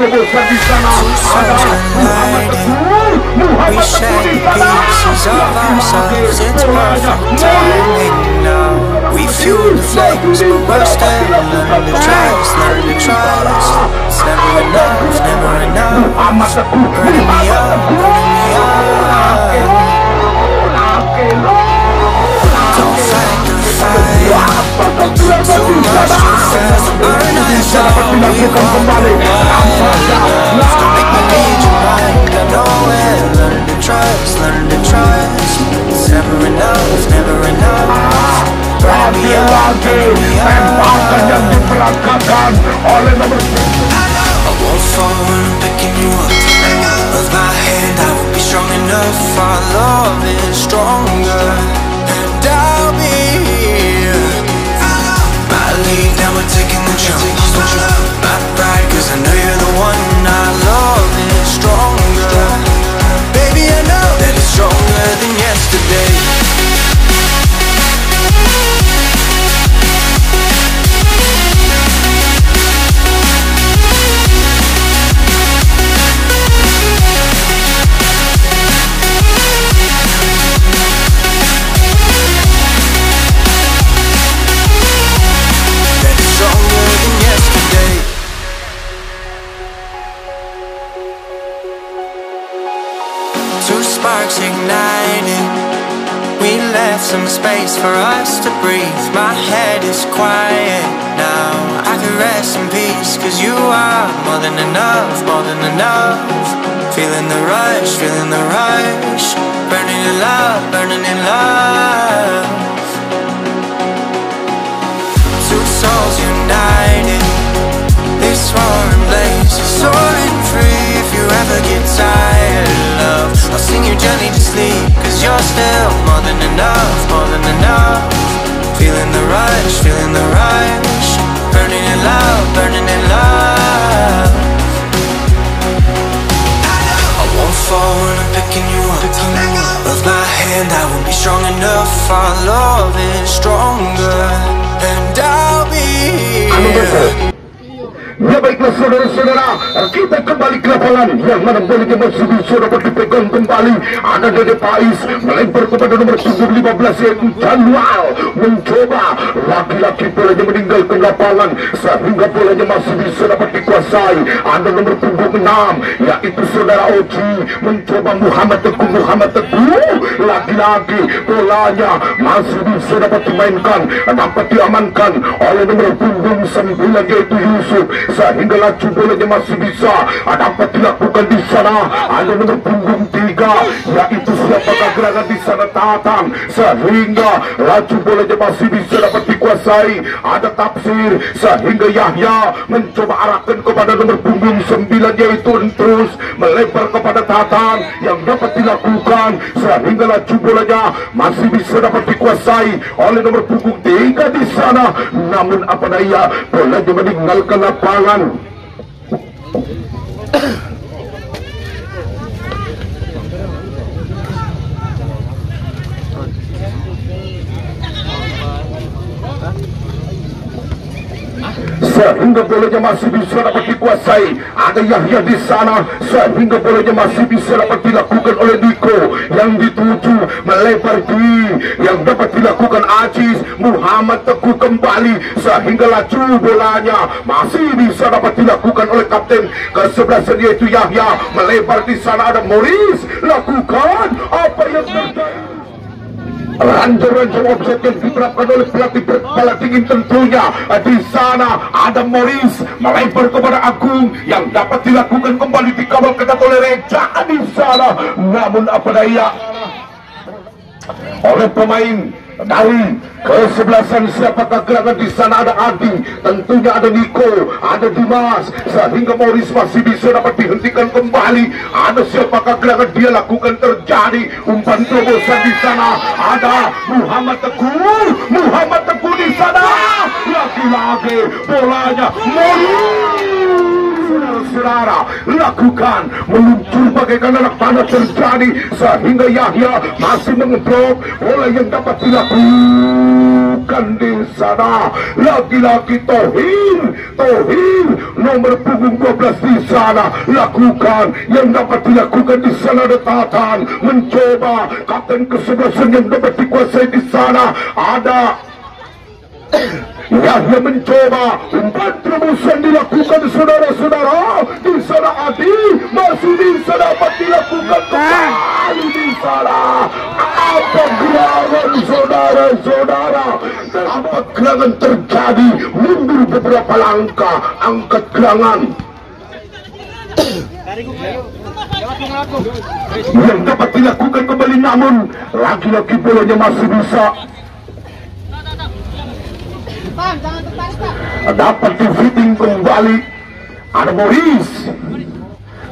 terobosan di sana. Ada Muhammad Teguh, Muhammad Teguh di sana. It's perfect timing now. We fuel the flames, but we're still learning to trust, learning to trust. It's never enough, never enough. Burning me up, burning me up. Don't fight the fire. Too much, too fast, burn us out. We won't love. Don't make me read your mind. I know it. Learn to trust, learn to trust. It's never enough, never enough. Burn me up, burn me Tembakan oleh nomor I won't fall when I'm picking you up. Of my hand, I will be strong enough. Our love is stronger, and I'll be here. My lead, now we're taking the jump. My pride, cause I know you're the one. Our love is stronger. Baby, I know that it's stronger than yesterday. Two sparks ignited. We left some space for us to breathe. My head is quiet now. I can rest in peace, cause you are more than enough, more than enough. Feeling the rush, feeling the rush. Burning in love, burning in love. Two souls united. This roaring blaze is soaring free. If you ever get tired of love, I'll sing you gently to sleep, cause you're still more than enough, more than enough. Feeling the rush, feeling the rush. Burning in love, burning in love. I won't fall when I'm picking you up. Of my hand, I will be strong enough. Our love is stronger, and I'll be here. Ya baiklah saudara-saudara, kita kembali ke lapangan yang mana bolanya masih bisa dapat dipegang kembali. Ada Dede Pais melempar kepada nomor punggung 15 yaitu Janual, mencoba laki-laki bolanya meninggalkan lapangan sehingga bolanya masih bisa dapat dikuasai. Ada nomor punggung 6 yaitu saudara Oji, mencoba Muhammad Teguh, laki-laki bolanya masih bisa dapat dimainkan, dapat diamankan oleh nomor punggung 9 yaitu Yusuf, sehingga laju bolanya masih bisa dapat dilakukan di sana. Ada nomor punggung 3 yaitu siapakah gerangan di sana Tatang, sehingga laju bolanya masih bisa dapat dikuasai. Ada Tafsir, sehingga Yahya mencoba arahkan kepada nomor punggung 9 yaitu Entrus, melebar kepada Tatang yang dapat dilakukan, sehingga laju bolanya masih bisa dapat dikuasai oleh nomor punggung 3 di sana. Namun apa daya, bolanya meninggalkan lapangan. Sehingga bolanya masih bisa dapat dikuasai. Ada Yahya di sana, sehingga bolanya masih bisa dapat dilakukan oleh Niko yang dituju melebar di yang dapat dilakukan Aziz. Muhammad Teguh kembali, sehingga laju bolanya masih bisa dapat dilakukan oleh kapten ke-11 yaitu Yahya, melebar di sana. Ada Morris, lakukan apa yang terjadi. Ranjau-ranjau offset yang diterapkan oleh pelatih berkepala dingin tentunya. Di sana ada Morris melebar kepada Agung yang dapat dilakukan kembali, dikawal ketat oleh Reja di sana. Namun apa daya, oleh pemain dari kesebelasan siapakah gerangan di sana. Ada Adi, tentunya ada Niko, ada Dimas, sehingga Morris masih bisa dapat dihentikan kembali. Ada siapakah gerangan dia lakukan, terjadi umpan terobosan di sana. Ada Muhammad Teguh di sana, lagi-lagi bolanya Morris. Saudara, lakukan meluncur bagaikan anak panah, terjadi sehingga Yahya masih mengeblok bola yang dapat dilakukan dilakukan di sana. Laki-laki Tohir nomor punggung 12 di sana lakukan. Yang dapat dilakukan di sana ada Tatan mencoba. Kapten ke-11 yang dapat dikuasai di sana ada Yahya mencoba. Umpan terobosan dilakukan saudara-saudara. Di sana Adi masih bisa dapat dilakukan kembali di sana. Apa gerangan saudara-saudara? Apa gerangan terjadi? Mundur beberapa langkah, angkat gerangan. Yang dapat dilakukan kembali, namun lagi-lagi bolanya masih bisa dapat di-fitting kembali. Ada Morris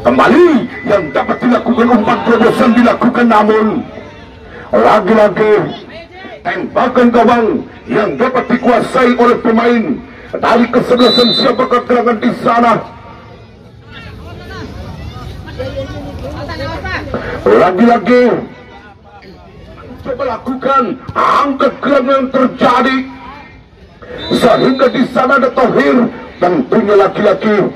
kembali yang dapat dilakukan. Umpan terobosan dilakukan, namun lagi-lagi tembakan gawang yang dapat dikuasai oleh pemain dari ke-11. Siapakah gerangan di sana? Lagi-lagi coba lakukan angkat gerangan yang terjadi sehingga di sana ada Tohir. Tentunya laki-laki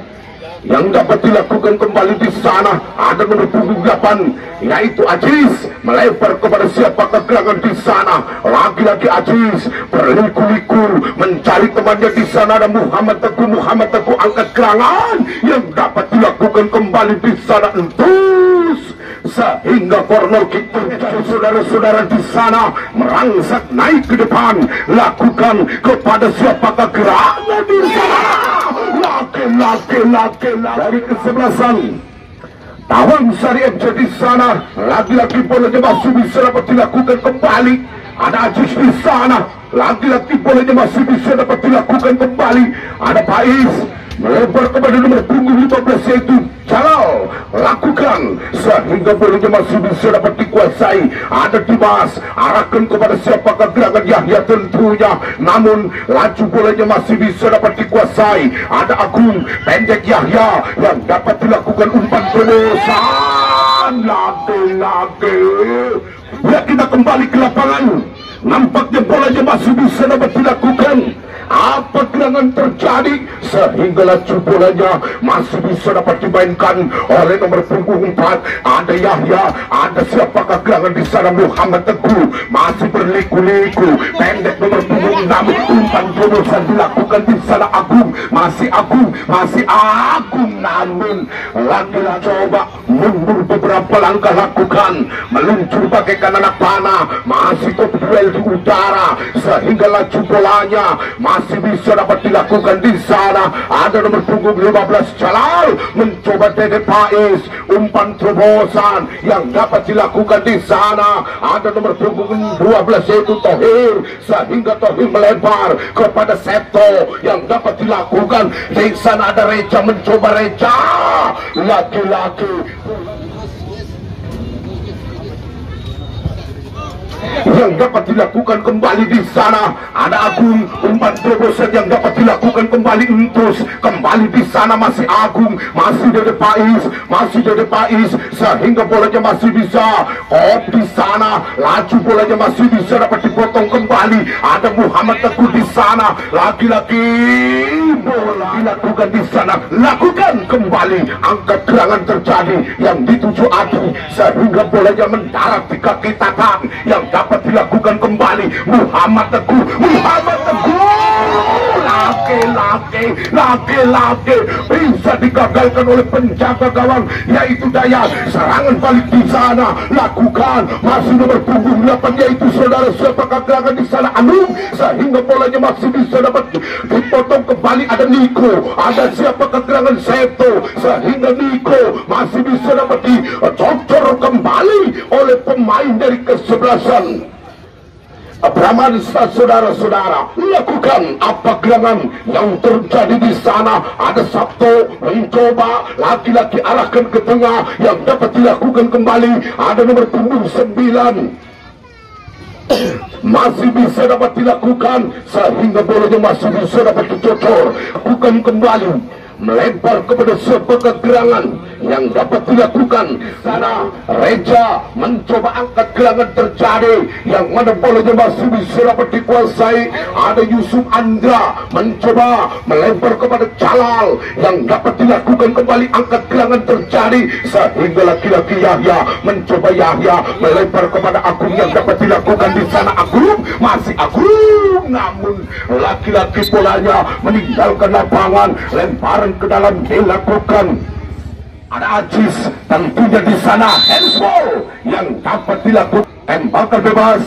yang dapat dilakukan kembali di sana ada nomor punggung 8 yaitu Aziz melebar kepada siapakah gerangan di sana. Lagi-lagi Aziz berliku-liku mencari temannya di sana ada Muhammad Teguh angkat gerangan yang dapat dilakukan kembali di sana. Entus sehingga corner kick terjadi saudara-saudara di sana merangsek naik ke depan. Lakukan kepada siapakah gerangan di sana. Laki-laki dari ke-11 Tawang Sari MC di sana. Lagi-lagi bolanya masih bisa dapat dilakukan kembali. Ada Aziz di sana. Lagi-lagi bolanya masih bisa dapat dilakukan kembali. Ada Faiz melebar kepada nomor punggung 15 yaitu Jalal. Lakukan sehingga bolanya masih bisa dapat dikuasai. Ada Dimas arahkan kepada siapakah gerangan Yahya tentunya, namun laju bolanya masih bisa dapat dikuasai. Ada Agung pendek Yahya yang dapat dilakukan umpan terobosan. Lagi-lagi ya kita kembali ke lapangan. Nampaknya bolanya masih bisa dapat dilakukan. Apa gerangan terjadi sehingga laju bolanya masih bisa dapat dimainkan oleh nomor punggung 4. Ada Yahya, ada siapakah gerangan di sana? Muhammad Teguh masih berliku-liku pendek nomor punggung 6. Umpan terobosan dilakukan di sana. Agung masih Agung, namun lagi-lagi coba mundur beberapa langkah lakukan meluncur bagaikan anak panah. Masih top duel di udara sehingga laju bolanya masih bisa dapat dilakukan di sana. Ada nomor punggung 15 Jalal mencoba Dede Faiz. Umpan terobosan yang dapat dilakukan di sana. Ada nomor punggung 12 yaitu Tohir sehingga Tohir melebar kepada Septo yang dapat dilakukan di sana. Ada Reja mencoba Reja. Laki-laki yang dapat dilakukan kembali di sana. Ada Agung, umpan terobosan yang dapat dilakukan kembali. Terus kembali di sana masih Agung, masih Dede Faiz sehingga bolanya masih bisa di sana. Laju bolanya masih bisa dapat dipotong kembali. Ada Muhammad Teguh di sana. Lagi-lagi bola dilakukan di sana. Lakukan kembali angkat gerangan terjadi yang dituju Adi sehingga bolanya mendarat di kaki Tatan yang dapat dilakukan kembali. Muhammad Teguh laki-laki bisa digagalkan oleh penjaga gawang yaitu Dayat. Serangan balik di sana lakukan masih nomor punggung 8 yaitu saudara siapakah gerangan di sana? Anung sehingga bolanya masih bisa dapat dipotong kembali. Ada Niko, ada siapakah gerangan? Seto sehingga Niko masih bisa dapat dicocor kembali oleh pemain dari ke-11 Pramansa. Saudara-saudara, lakukan apa gerangan yang terjadi di sana. Ada Sabto mencoba laki-laki arahkan ke tengah yang dapat dilakukan kembali. Ada nomor punggung 9 masih bisa dapat dilakukan sehingga bolanya masih bisa dapat dicocor. Lakukan kembali melebar kepada siapakah gerangan yang dapat dilakukan. Sana Reja mencoba angkat gelangan terjadi, yang mana bolanya masih bisa dapat dikuasai. Ada Yusuf Andra mencoba melempar kepada Jalal, yang dapat dilakukan kembali angkat gelangan terjadi, sehingga laki-laki Yahya mencoba Yahya melempar kepada Agung, yang dapat dilakukan di sana. Agung masih Agung, namun laki-laki bolanya meninggalkan lapangan. Lemparan ke dalam dilakukan. Ada Ajis tentunya di sana. Handsball yang dapat dilakukan. Tembakan bebas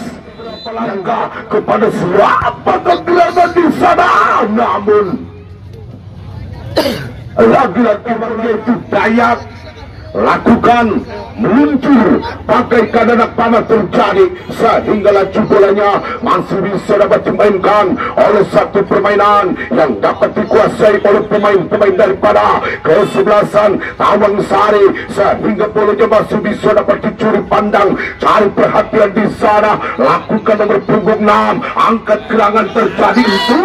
pelangga kepada siapa kegelangan di sana, namun lagi-lagi yaitu Dayak lakukan meluncur bagaikan anak panah terjadi, sehingga laju bolanya masih bisa dapat dimainkan oleh satu permainan yang dapat dikuasai oleh pemain-pemain daripada kesebelasan Tawang Sari, sehingga bolanya masih bisa dapat dicuri pandang. Cari perhatian di sana, lakukan nomor punggung 6, angkat gelangan terjadi itu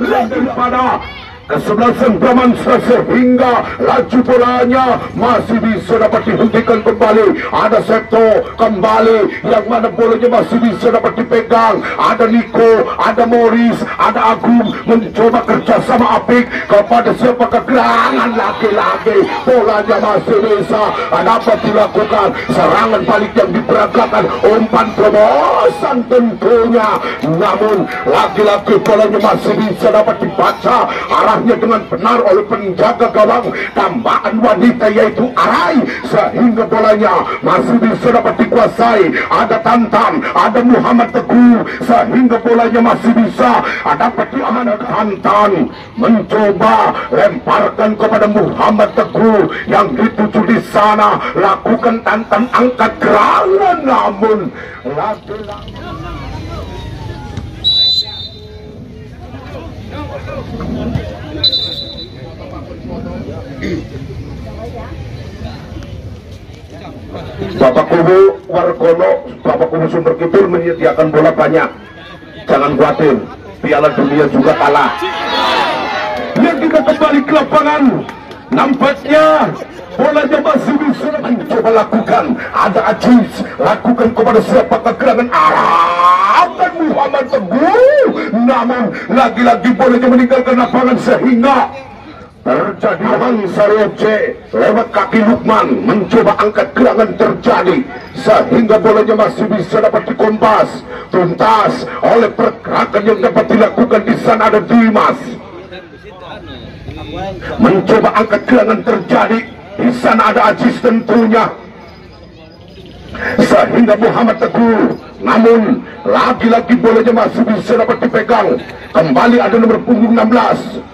daripada kesebelasan Bramansa, sehingga laju bolanya masih bisa dapat dihentikan kembali. Ada Septo kembali, yang mana bolanya masih bisa dapat dipegang. Ada Niko, ada Morris, ada Agung mencoba kerjasama apik kepada siapa kegerangan. Lagi-lagi bolanya masih bisa dapat dilakukan. Serangan balik yang diperagakan, umpan terobosan tentunya, namun lagi-lagi bolanya masih bisa dapat dibaca arah dengan benar oleh penjaga gawang tambahan wanita yaitu Arai, sehingga bolanya masih bisa dapat dikuasai. Ada Tantan, ada Muhammad Teguh, sehingga bolanya masih bisa dapat diamankan. Tantan mencoba lemparkan kepada Muhammad Teguh, yang dituju di sana. Lakukan Tantan angkat gerangan, namun laki-laki Bapak Kubu Wargono, Bapak Kubu Sumber Kidul menyediakan bola banyak. Jangan khawatir, Piala Dunia juga kalah. Yang kita kembali ke lapangan, nampaknya bolanya masih bisa mencoba lakukan. Ada Aziz, lakukan kepada siapa kegerangan arahkan Muhammad Teguh, namun lagi-lagi bolanya meninggalkan lapangan, sehingga terjadi Sari FC lewat kaki Lukman mencoba angkat gerangan terjadi, sehingga bolanya masih bisa dapat dikompas tuntas oleh pergerakan yang dapat dilakukan. Di sana ada Dimas mencoba angkat gerangan terjadi, di sana ada Aziz tentunya, sehingga Muhammad Teguh, namun lagi-lagi bolanya masih bisa dapat dipegang. Kembali ada nomor punggung 16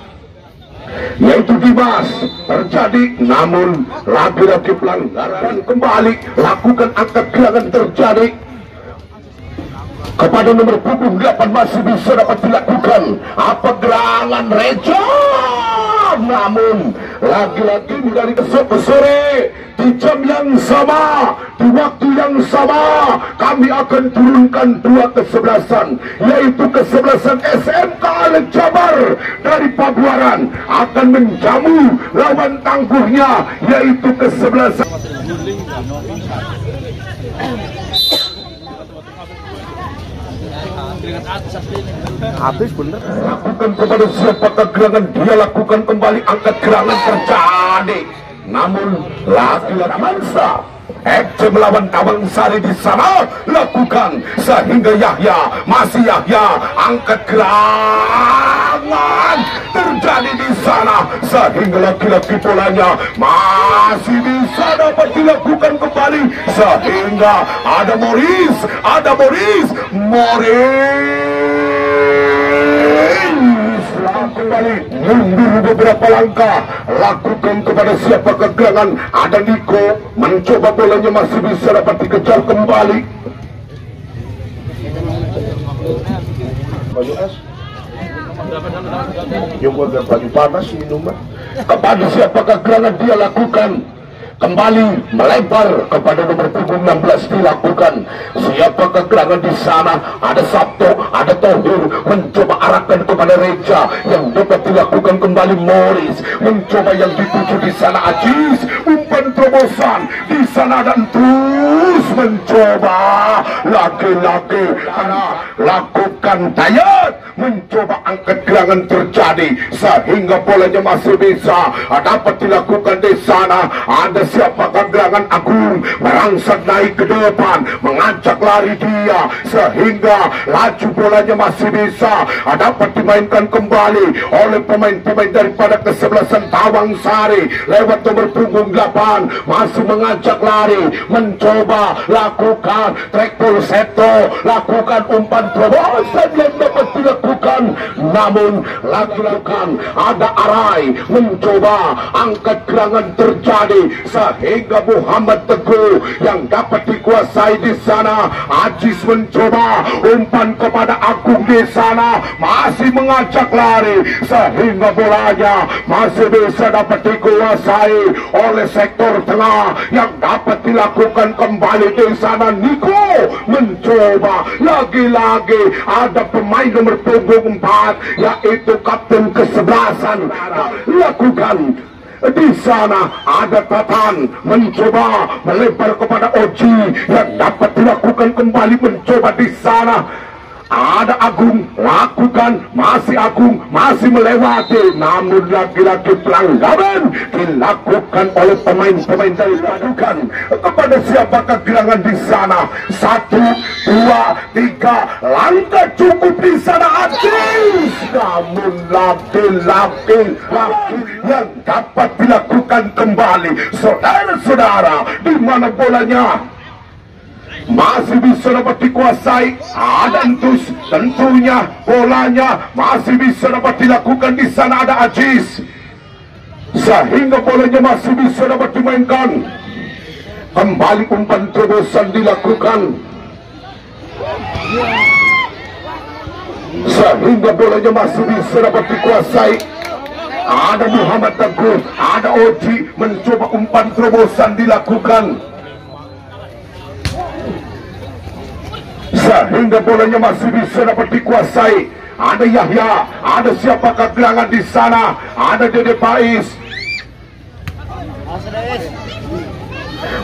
yaitu Dimas terjadi, namun lagi-lagi pelanggaran. Kembali lakukan angkat gelangan terjadi kepada nomor punggung 8, masih bisa dapat dilakukan apa gerangan Reja, namun lagi-lagi dari esok ke sore di jam yang sama, di waktu yang sama, kami akan turunkan dua kesebelasan, yaitu kesebelasan SMK Al Jabar dari Pabuaran akan menjamu lawan tangguhnya, yaitu kesebelasan habis bener. Lakukan kepada siapa kegerangan, dia lakukan kembali angkat gerangan terjadi, namun laki-laki Mansa FC melawan Tawang Sari di sana lakukan, sehingga Yahya masih Yahya angkat gerangan terjadi di sana, sehingga laki-laki bolanya masih bisa dapat dilakukan kembali, sehingga ada Morris kembali mundur beberapa langkah, lakukan kepada siapa kegerangan. Ada Niko mencoba, bolanya masih bisa dapat dikejar kembali. Baju es yang buat baju panas minum kepada siapa kegerangan, dia lakukan kembali melebar kepada nomor punggung 16 dilakukan. Siapa kegerangan di sana? Ada Sabto, ada Tohir, mencoba arahkan kepada Reja yang dapat dilakukan kembali. Morris mencoba yang dituju di sana. Ajis umpan terobosan di sana dan terus mencoba laki-laki lakukan Dayat mencoba angkat gerangan terjadi sehingga bolanya masih bisa dapat dilakukan di sana. Ada siapakah gerangan Agung merangsek naik ke depan mengajak lari dia sehingga laju bolanya masih bisa dapat dimainkan kembali oleh pemain-pemain daripada kesebelasan Tawang Sari lewat nomor punggung 8 masih mengajak lari mencoba lakukan trek pulseto lakukan umpan terobosan yang dapat dilakukan, namun lakukan ada Arai mencoba angkat gerangan terjadi sehingga Muhammad Teguh yang dapat dikuasai di sana. Ajis mencoba umpan kepada Agung di sana masih mengajak lari sehingga bolanya masih bisa dapat dikuasai oleh sektor tengah yang dapat dilakukan kembali di sana. Niko mencoba lagi-lagi ada pemain nomor punggung 4 yaitu kapten kesebelasan lakukan di sana. Ada Tatan mencoba melempar kepada Oji yang dapat dilakukan kembali mencoba di sana. Ada Agung lakukan Agung masih melewati, namun lagi-lagi pelanggaran dilakukan oleh pemain-pemain dari Padukan kepada siapakah gerangan di sana. 1, 2, 3 langkah cukup di sana Ajis, namun lagi-lagi yang dapat dilakukan kembali. Saudara-saudara, di mana bolanya masih bisa dapat dikuasai. Ada Entus, tentunya bolanya masih bisa dapat dilakukan di sana. Ada Ajis sehingga bolanya masih bisa dapat dimainkan kembali. Umpan terobosan dilakukan sehingga bolanya masih bisa dapat dikuasai. Ada Muhammad Teguh, ada Oji mencoba umpan terobosan dilakukan sehingga bolanya masih bisa dapat dikuasai. Ada Yahya, ada siapakah gerangan di sana? Ada Dede Pais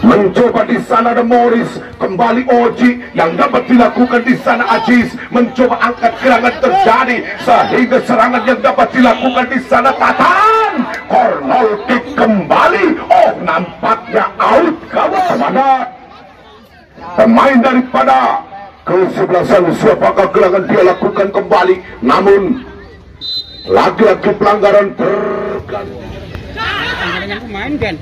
mencoba di sana. Ada Morris kembali. Oji yang dapat dilakukan di sana. Ajis mencoba angkat gerangan terjadi sehingga serangan yang dapat dilakukan di sana. Tatan corner kick kembali. Oh, nampaknya out kepada pemain daripada kesebelasan. Siapakah gerangan dia lakukan kembali, namun lagi-lagi pelanggaran terganti. Dengan pemain kan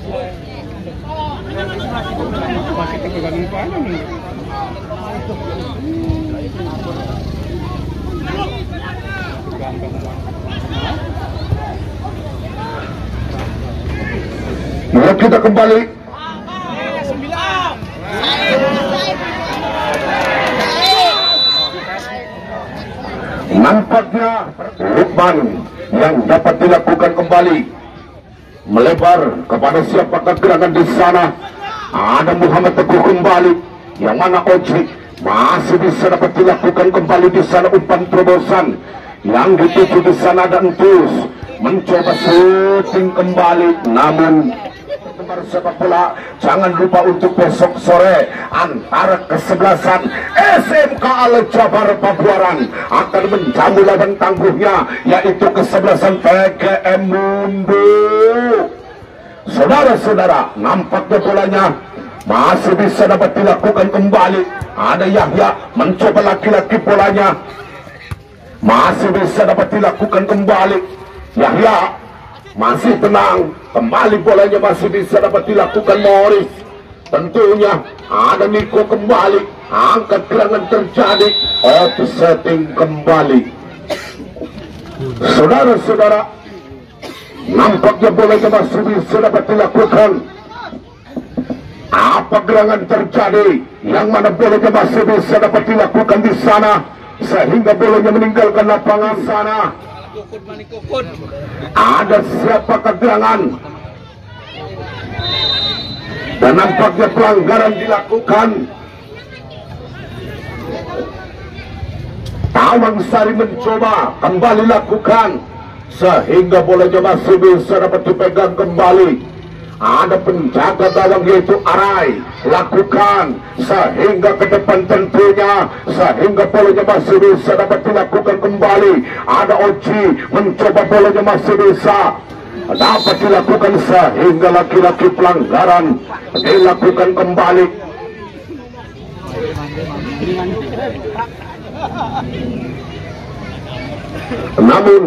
Mari kita kembali. Nampaknya Lukman yang dapat dilakukan kembali melebar kepada siapakah gerangan di sana. Ada Muhammad Teguh kembali, yang mana Oji masih bisa dapat dilakukan kembali di sana. Umpan terobosan yang dituju di sana dan terus mencoba syuting kembali, namun sepak bola jangan lupa untuk besok sore antara kesebelasan SMK Al Jabar Pabuaran akan menjamu lawan tangguhnya yaitu kesebelasan PGM Mundo. Saudara-saudara, nampaknya bolanya masih bisa dapat dilakukan kembali. Ada Yahya mencoba laki-laki bolanya masih bisa dapat dilakukan kembali. Yahya masih tenang, kembali bolanya masih bisa dapat dilakukan. Morris tentunya ada Niko kembali, angkat gerangan terjadi, offsetting kembali. Saudara-saudara, nampaknya bolanya masih bisa dapat dilakukan. Apa gerangan terjadi yang mana bolanya masih bisa dapat dilakukan di sana sehingga bolanya meninggalkan lapangan sana. Ada siapa kegerangan dan nampaknya pelanggaran dilakukan. Tawang Sari mencoba kembali lakukan sehingga bolanya masih bisa dapat dipegang kembali. Ada penjaga gawang yaitu Arai, lakukan sehingga ke depan tentunya, sehingga bolanya masih bisa dapat dilakukan kembali. Ada Oji mencoba, bolanya masih bisa dapat dilakukan sehingga laki-laki pelanggaran dilakukan kembali. Namun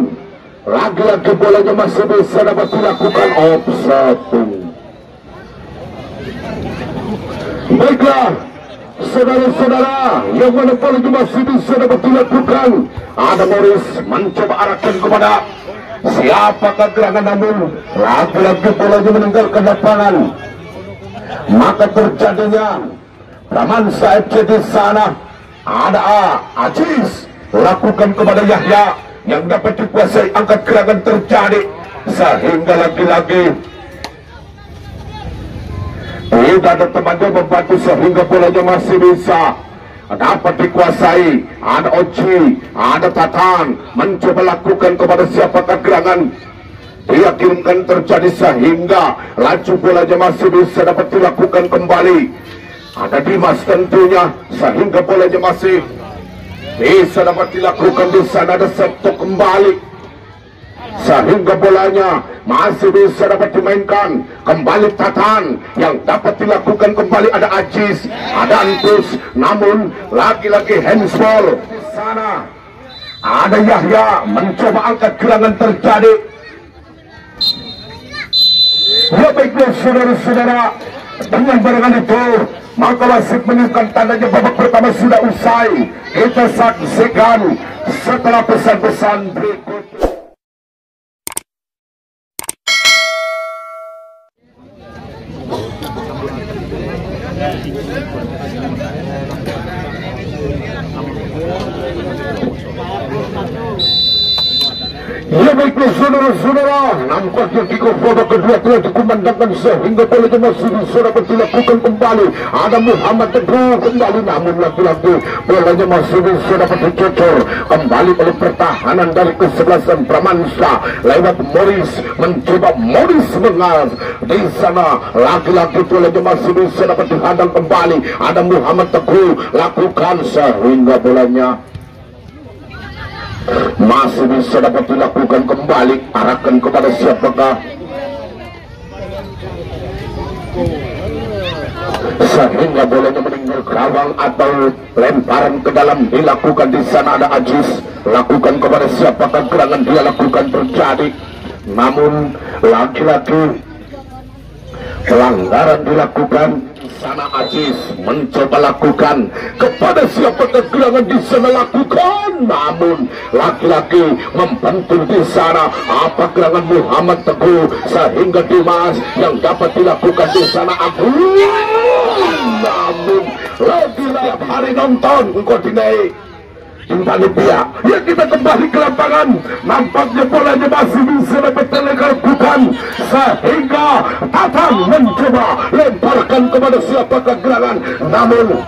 lagi-lagi bolanya masih bisa dapat dilakukan offside. Baiklah saudara-saudara, yang mana bolanya masih bisa dapat dilakukan. Ada Morris mencoba arahkan kepada siapakah gerangan, namun lagi-lagi bolanya meninggalkan lapangan. Maka terjadinya Pramansa FC di sana. Ada Aziz lakukan kepada Yahya yang dapat dikuasai, angkat gerangan terjadi sehingga lagi-lagi tidak ada temannya membantu sehingga bolanya masih bisa dapat dikuasai. Ada Oji, ada Tatan mencoba lakukan kepada siapakah gerangan, dia kirimkan terjadi sehingga laju bolanya masih bisa dapat dilakukan kembali. Ada Dimas tentunya sehingga bolanya masih bisa dapat dilakukan di sana. Ada Sabto kembali sehingga bolanya masih bisa dapat dimainkan kembali. Tatan yang dapat dilakukan kembali. Ada Aziz, ada Antus, namun lagi-lagi handsball di sana. Ada Yahya mencoba angkat gerangan terjadi. Ya baiklah saudara-saudara, dengan barengan itu maka wasit menunjukkan tandanya babak pertama sudah usai. Kita saksikan setelah pesan-pesan berikut. Ya baiklah saudara-saudara, nampaknya kick-off babak kedua telah dikumandangkan sehingga bolanya masih bisa dapat dilakukan kembali. Ada Muhammad Teguh kembali, namun lagi-lagi bolanya masih bisa dapat dicocor kembali oleh pertahanan dari kesebelasan Pramansa lewat Morris. Mencoba Morris mengas di sana, lagi-lagi bolanya masih bisa dapat dihadang kembali. Ada Muhammad Teguh lakukan sehingga bolanya masih bisa dapat dilakukan kembali. Arahkan kepada siapakah, sehingga bolanya meninggal gawang atau lemparan ke dalam dilakukan di sana. Ada Aziz lakukan kepada siapakah gerangan, dia lakukan terjadi, namun lagi-lagi pelanggaran dilakukan. Sana Aziz mencoba lakukan kepada siapakah gerangan, di sana lakukan, namun laki-laki membantu di sana. Apa gerangan Muhammad Teguh sehingga Dimas yang dapat dilakukan di sana. Namun lagi-lagi hari nonton engkau dinaik kembali dia. Ya kita kembali ke lapangan, nampaknya bolanya masih bisa dapat dilakukan sehingga Tatan mencoba lemparkan kepada siapakah gerangan, namun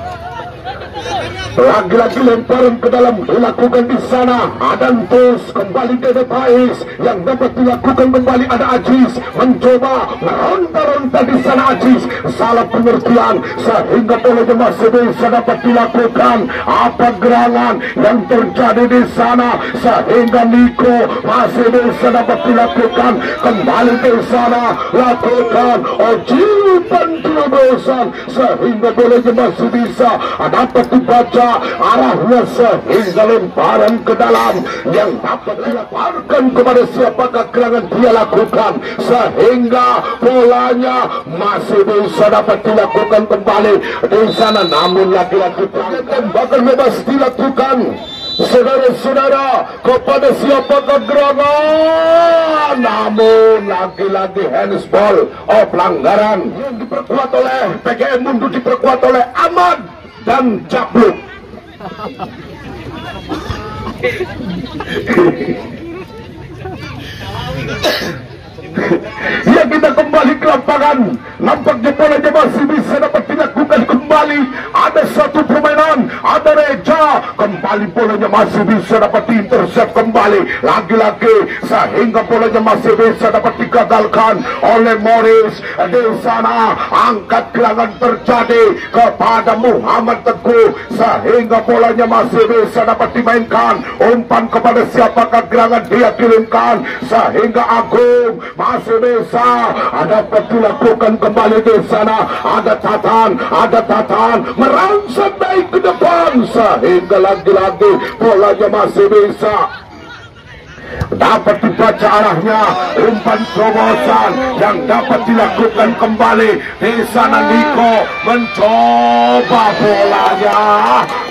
lagi-lagi lemparan ke dalam dilakukan di sana. Ada Antus kembali ke Pais yang dapat dilakukan kembali. Ada Aziz mencoba meronta-ronta di sana. Aziz salah pengertian sehingga bolanya masih bisa dapat dilakukan. Apa gerangan yang terjadi di sana sehingga Niko masih bisa dapat dilakukan kembali ke sana. Lakukan Oji penterobosan sehingga bolanya masih bisa dapat dibaca arahnya sehingga lemparan ke dalam yang dapat dilemparkan kepada siapakah gerangan, dia lakukan sehingga bolanya masih bisa dapat dilakukan kembali di sana. Namun lagi-lagi tembakan bebas dilakukan saudara-saudara kepada siapakah gerangan, namun lagi-lagi handsball. Pelanggaran yang diperkuat oleh PGM Mundur, diperkuat oleh Ahmad dan Jabluk. Ya kita kembali ke ke lapangan. Nampaknya bolanya masih bisa dapat dilakukan kembali. Ada satu permainan, ada Reja, kembali bolanya masih bisa dapat diintercept kembali. Lagi-lagi sehingga bolanya masih bisa dapat digagalkan oleh Morris. Di sana angkat gerangan terjadi kepada Muhammad Teguh, sehingga bolanya masih bisa dapat dimainkan. Umpan kepada siapakah gerangan dia kirimkan, sehingga Agung masih bisa dapat dilakukan kembali. Di sana ada Tatan merangsek naik ke depan, sehingga lagi-lagi bolanya masih bisa dapat dibaca arahnya. Umpan terobosan yang dapat dilakukan kembali. Di sana Niko mencoba bolanya,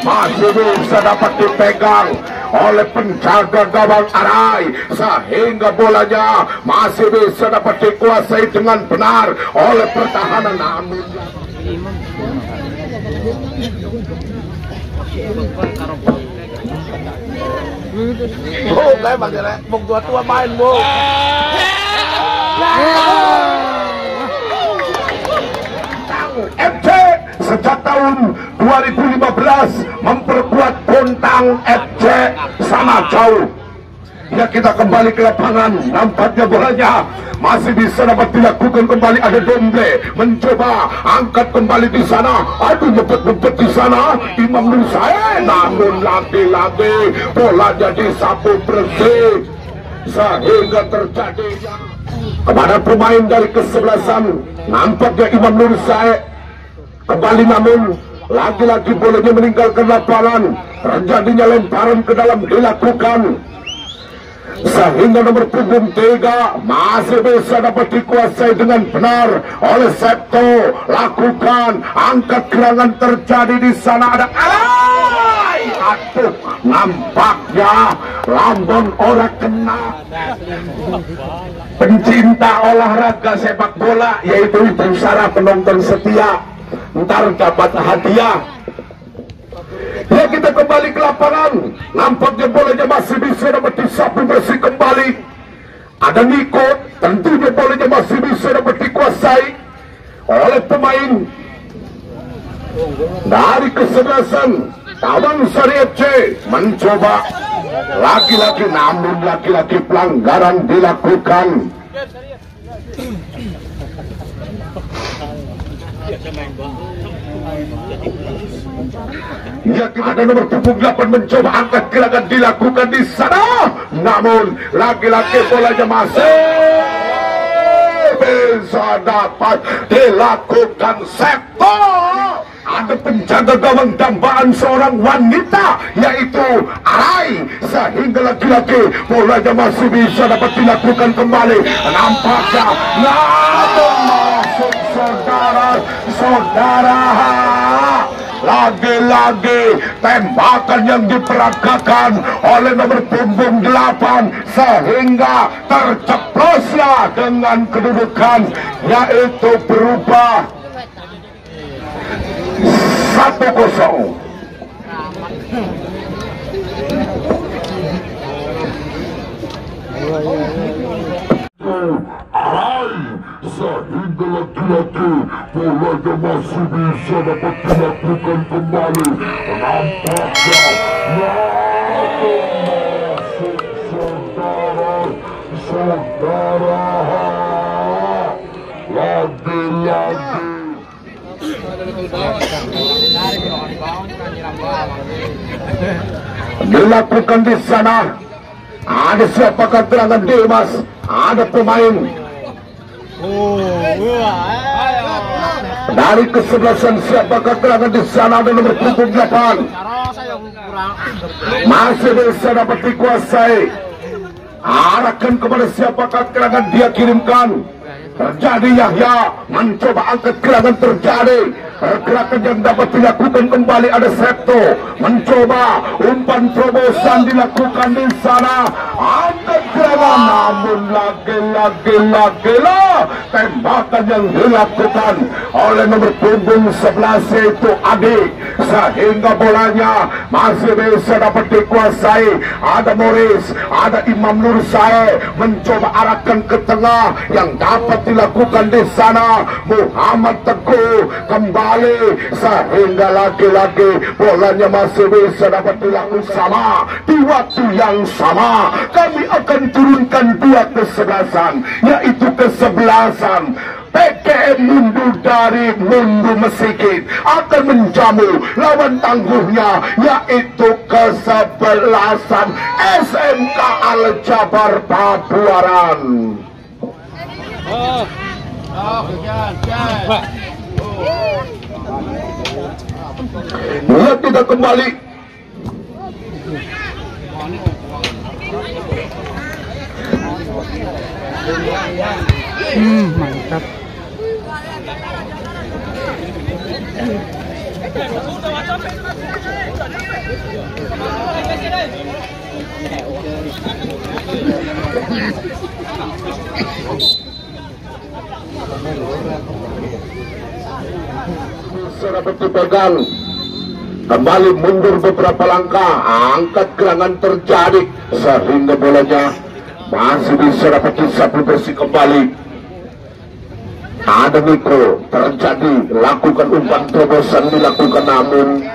masih bisa dapat dipegang oleh penjaga gawang Arai, sehingga bolanya masih bisa dapat dikuasai dengan benar oleh pertahanan. Namun kayak bagaimana mau tua main bu. FC sejak tahun 2015 memperkuat Bontang FC sama jauh. Ya, kita kembali ke lapangan. Nampaknya bolanya masih bisa dapat dilakukan kembali. Ada Domble mencoba angkat kembali di sana. Aduh, nyepet di sana Imam Nur Said, namun lagi-lagi bolanya disapu bersih, sehingga terjadi kepada pemain dari kesebelasan. Nampaknya Imam Nur Said kembali, namun lagi-lagi bolanya meninggalkan lapangan. Terjadinya lemparan ke dalam dilakukan, sehingga nomor punggung 3 masih bisa dapat dikuasai dengan benar oleh Septo. Lakukan angkat gerangan terjadi di sana. Ada Alay, aduh, nampaknya lambon orang kena. Pencinta olahraga sepak bola, yaitu Ibu Sarah, penonton setia, ntar dapat hadiah. Ya, kita kembali ke lapangan. Nampaknya bolanya masih bisa dapat disapu bersih kembali. Ada Niko, tentunya bolanya masih bisa dapat dikuasai oleh pemain dari kesebelasan Taman Sari FC. Mencoba lagi-lagi, namun lagi-lagi pelanggaran dilakukan. Ya, ada nomor punggung 8 mencoba angkat gerangan dilakukan di sana, namun lagi-lagi bolanya masih bisa dapat dilakukan Septo. Ada penjaga gawang dambaan seorang wanita, yaitu Arai, sehingga lagi-lagi bolanya masih bisa dapat dilakukan kembali. Nampaknya namun masuk saudara. Lagi-lagi tembakan yang diperagakan oleh nomor punggung 8, sehingga terceploslah dengan kedudukan, yaitu berubah 1-0. Sehingga lagi-lagi bolanya masih bisa dapat dilakukan kembali. Nampaknya masuk saudara. Lagi-lagi dilakukan di sana. Ada siapakah gerangan Dimas? Ada pemain dari kesebelasan siapakah gerangan di sana. Ada nomor punggung 8 masih bisa dapat dikuasai. Arahkan kepada siapakah gerangan dia kirimkan. Terjadi Yahya mencoba angkat gerangan terjadi. Pergerakan yang dapat dilakukan kembali. Ada Septo mencoba umpan terobosan dilakukan di sana. Angkat gerangan, namun lagi-lagi tembakan yang dilakukan oleh nomor punggung 11 yaitu Adi, sehingga bolanya masih bisa dapat dikuasai. Ada Morris, ada Imam Nur Said mencoba arahkan ke tengah, yang dapat dapat dilakukan di sana. Muhammad Teguh kembali sehingga lagi-lagi bolanya masih bisa dapat dilakukan sama di waktu yang sama. Kami akan turunkan dua kesebelasan, yaitu kesebelasan PKM mundur dari mundur mesikit akan menjamu lawan tangguhnya, yaitu kesebelasan SMK Al-Jabar Pabuaran. Lihat kita kembali. Mantap. Sudah berpegang, kembali mundur beberapa langkah, angkat gerangan terjadi sehingga bolanya masih bisa dapat disapu bersih kembali. Ada Niko terjadi, lakukan umpan terobosan dilakukan, namun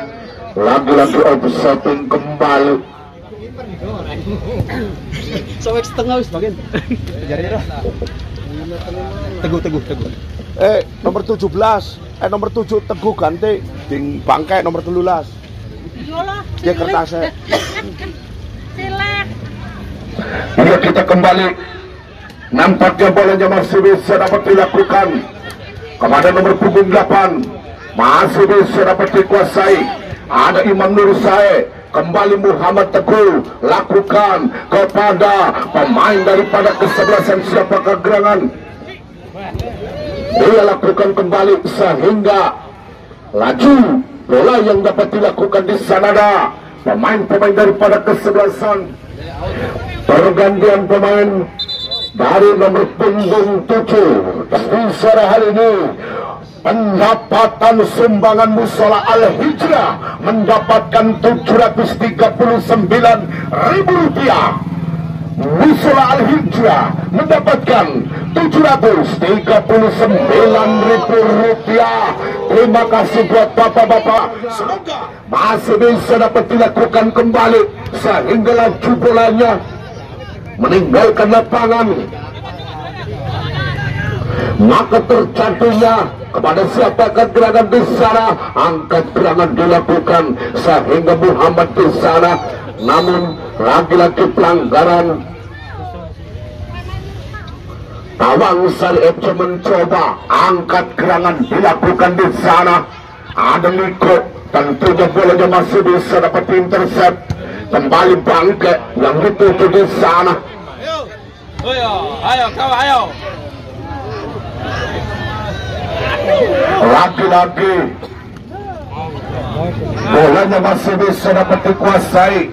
lagi-lagi offsetting kembali. Sobek setengah wis bagian. Teguh. Nomor 17, nomor 7 Teguh ganti ding bangkai nomor 13. Dia kertasnya. Bila kita kembali, nampaknya bolanya masih bisa dapat dilakukan kepada nomor punggung 8, masih bisa dapat dikuasai. Ada Imam Nur Sae, kembali Muhammad Teguh lakukan kepada pemain daripada kesebelasan siapakah gerangan. Dia lakukan kembali sehingga laju bola yang dapat dilakukan di sana. Ada pemain-pemain daripada kesebelasan. Pergantian pemain dari nomor punggung 7. Di sore hari ini pendapatan sumbangan Musola Al-Hijrah mendapatkan Rp739.000. Musola Al-Hijrah mendapatkan Rp739.000. Terima kasih buat bapak-bapak. Semoga masih bisa dapat dilakukan kembali sehingga laju bolanya meninggalkan lapangan. Maka terjadinya kepada siapakah gerangan di sana, angkat gerangan dilakukan sehingga Muhammad di sana, namun lagi-lagi pelanggaran. Tawang Sari FC mencoba angkat gerangan dilakukan di sana. Ada Niko, tentunya bolanya masih bisa dapat intercept. Kembali bangke yang dituju di sana. Ayo kau ayo. Lagi-lagi bolanya masih bisa dapat dikuasai.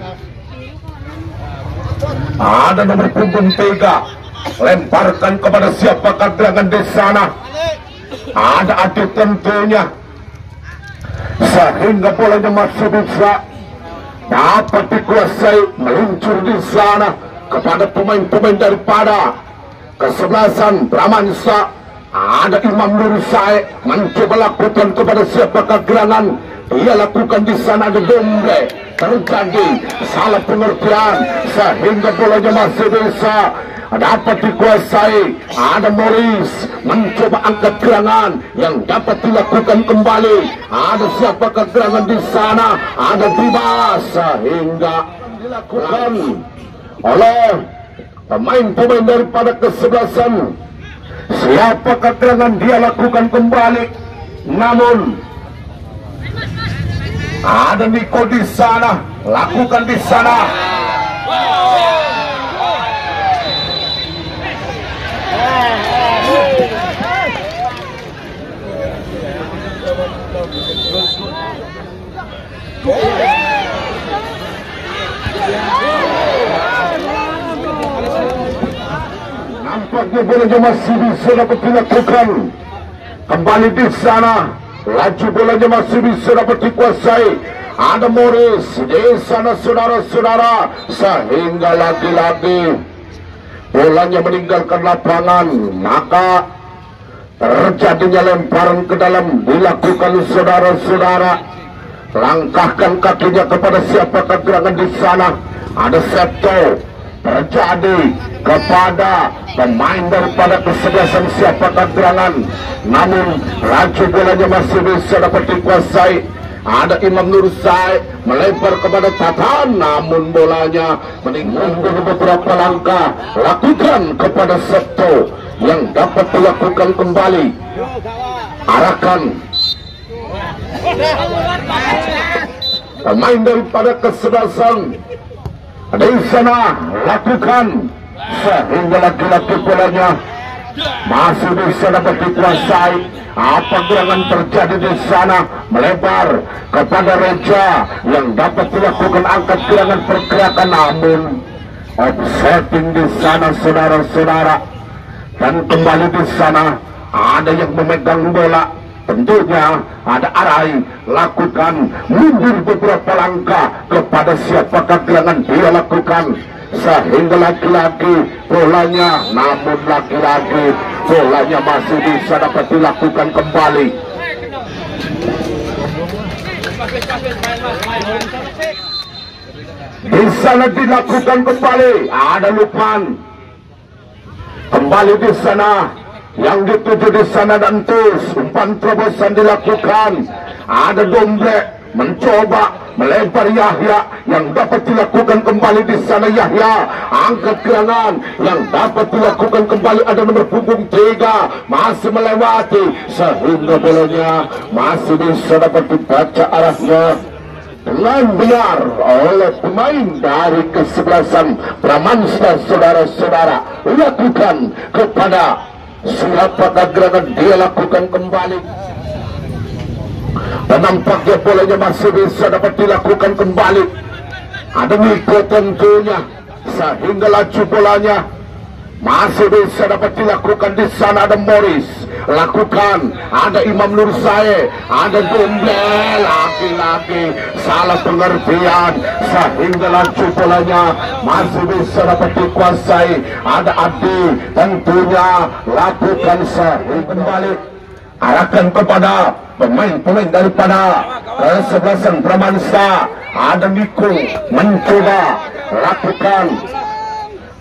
Ada nomor punggung 3, lemparkan kepada siapakah gerangan di sana. Ada Adit tentunya, sehingga bolanya masih bisa dapat dikuasai, meluncur di sana kepada pemain-pemain daripada kesebelasan Bramansa. Ada Imam Nur Sae mencoba lakukan kepada siapakah gerangan. Dia lakukan di sana, ada Dombe terjadi salah pengertian sehingga bolanya masih bisa dapat dikuasai. Ada Morris mencoba angkat gerangan yang dapat dilakukan kembali. Ada siapakah gerangan di sana? Ada Dimas sehingga dilakukan oleh pemain-pemain daripada kesebelasan. Siapakah gerangan dia lakukan kembali, namun ada Niko di sana, lakukan di sana. Nampaknya bolanya masih bisa dapat dilakukan kembali di sana. Laju bolanya masih bisa dapat dikuasai. Ada Morris di sana, saudara-saudara, sehingga lagi-lagi bolanya meninggalkan lapangan. Maka terjadinya lemparan ke dalam dilakukan saudara-saudara. Langkahkan kakinya kepada siapakah gerangan di sana. Ada Septo terjadi kepada pemain daripada kesebelasan siapakah gerangan, namun laju bolanya masih bisa dapat dikuasai. Ada Imam Nursai melempar kepada Tatan, namun bolanya meninggalkan beberapa langkah. Lakukan kepada Septo yang dapat dilakukan kembali. Arahkan pemain daripada kesebelasan di sana, lakukan sehingga laki-laki bolanya masih bisa dapat dikuasai. Apa gerangan terjadi di sana? Melebar kepada Reja yang dapat dilakukan angkat gerangan pergerakan, namun offsetting di sana saudara-saudara. Dan kembali di sana ada yang memegang bola. Tentunya ada Arai, lakukan mundur beberapa langkah kepada siapakah gerangan dia lakukan sehingga laki-laki bolanya, namun laki-laki bolanya masih bisa dapat dilakukan kembali. Di sana dilakukan kembali, ada Lukman kembali di sana. Yang dituju di sana dan terus umpan terobosan dilakukan. Ada Domble mencoba melempar Yahya yang dapat dilakukan kembali di sana. Yahya angkat gerangan yang dapat dilakukan kembali. Ada nomor punggung 3 masih melewati sehingga bolanya masih bisa dapat dibaca arahnya dengan benar oleh pemain dari kesebelasan Pramansta. Saudara-saudara, lakukan kepada siapakah gerangan dia lakukan kembali. Dan nampaknya bolanya masih bisa dapat dilakukan kembali. Ada Niko tentunya sehingga laju bolanya masih bisa dapat dilakukan di sana. Ada Morris, lakukan. Ada Imam Nursai, ada Domble, laki-laki salah pengertian sehingga laju bolanya masih bisa dapat dikuasai. Ada Abdi tentunya lakukan sehingga kembali. Arahkan kepada pemain-pemain daripada kesebelasan Pramansta. Ada Niko mencoba lakukan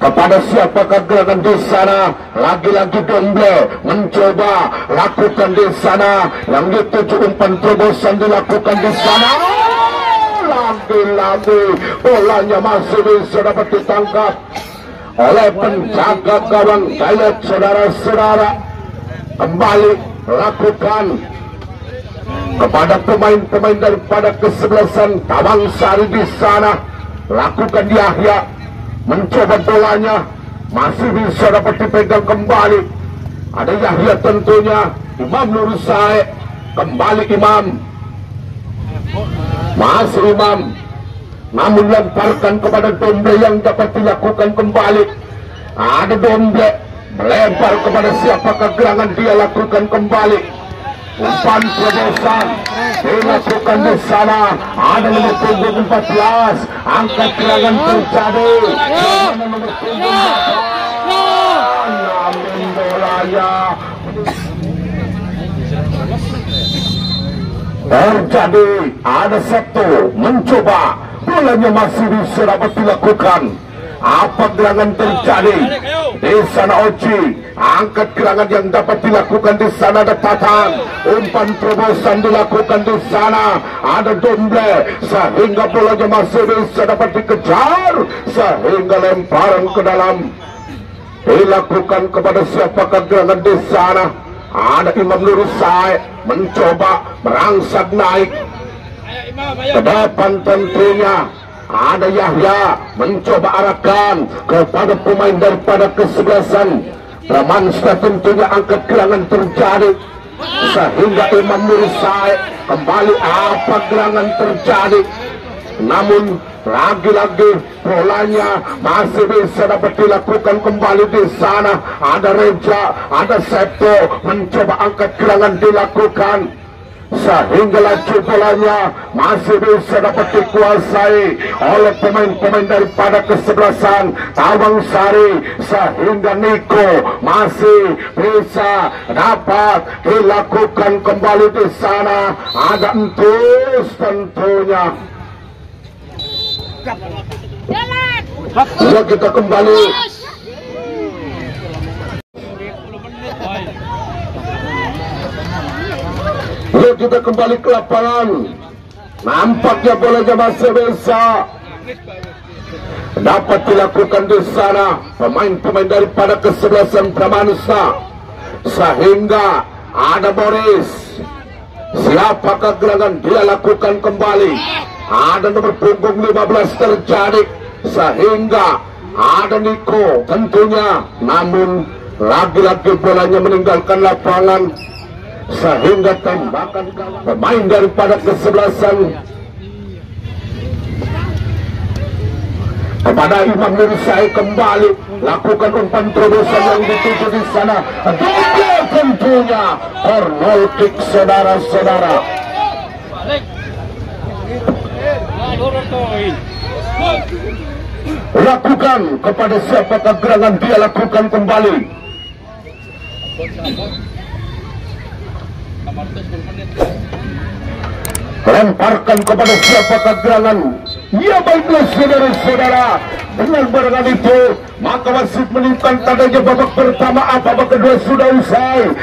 kepada siapakah gerangan di sana. Lagi-lagi Domble mencoba lakukan di sana. Yang dituju umpan terobosan dilakukan di sana. Lagi-lagi bolanya masih bisa dapat ditangkap oleh penjaga gawang Dayat. Saudara-saudara, kembali lakukan kepada pemain-pemain daripada kesebelasan Tawang Sari di sana. Lakukan Yahya mencoba bolanya masih bisa dapat dipegang kembali. Ada Yahya tentunya. Imam Nursai kembali. Imam masih Imam, namun lemparkan kepada Domble yang dapat dilakukan kembali. Ada Domble melempar kepada siapakah gerangan dia lakukan kembali. Umpan terobosan dilakukan di sana. Ada nomor punggung 14 angkat gerangan terjadi. Nomor punggung 14 namun bolanya terjadi. Ada Septo mencoba, bolanya masih bisa dapat dilakukan. Apa gerangan terjadi di sana? Oci angkat gerangan yang dapat dilakukan di sana. Ada Tatan, umpan terobosan dilakukan di sana. Ada Domble sehingga bolanya masih bisa dapat dikejar sehingga lemparan ke dalam dilakukan kepada siapakah gerangan di sana. Ada Imam Nursai mencoba merangsek naik ke depan tentunya. Ada Yahya mencoba arahkan kepada pemain daripada kesebelasan Pramansta. Tentunya angkat gerangan terjadi sehingga Imam Nursai kembali. Apa gerangan terjadi? Namun lagi-lagi bolanya masih bisa dapat dilakukan kembali di sana. Ada Reja, ada Septo mencoba angkat gerangan dilakukan sehingga laju bolanya masih bisa dapat dikuasai oleh pemain-pemain daripada kesebelasan Tawang Sari, sehingga Niko masih bisa dapat dilakukan kembali di sana. Ada entus tentunya. Ya, kita kembali. Ya, kita kembali ke lapangan. Nampaknya bolanya masih bisa dapat dilakukan di sana pemain-pemain daripada kesebelasan Pramansa, sehingga ada Boris. Siapakah gerangan dia lakukan kembali? Ada nomor punggung 15 terjadi, sehingga ada Niko tentunya, namun lagi-lagi bolanya meninggalkan lapangan, sehingga tembakan pemain daripada kesebelasan kepada Imam Nursai kembali lakukan umpan terobosan yang dituju di sana. Dia tentunya corner kick, saudara-saudara. Lakukan kepada siapakah gerangan dia lakukan kembali. Lemparkan kepada siapakah gerangan. Ya, baiklah saudara-saudara, dengan barengan itu maka wasit menunjukkan tandanya babak pertama, babak kedua sudah usai.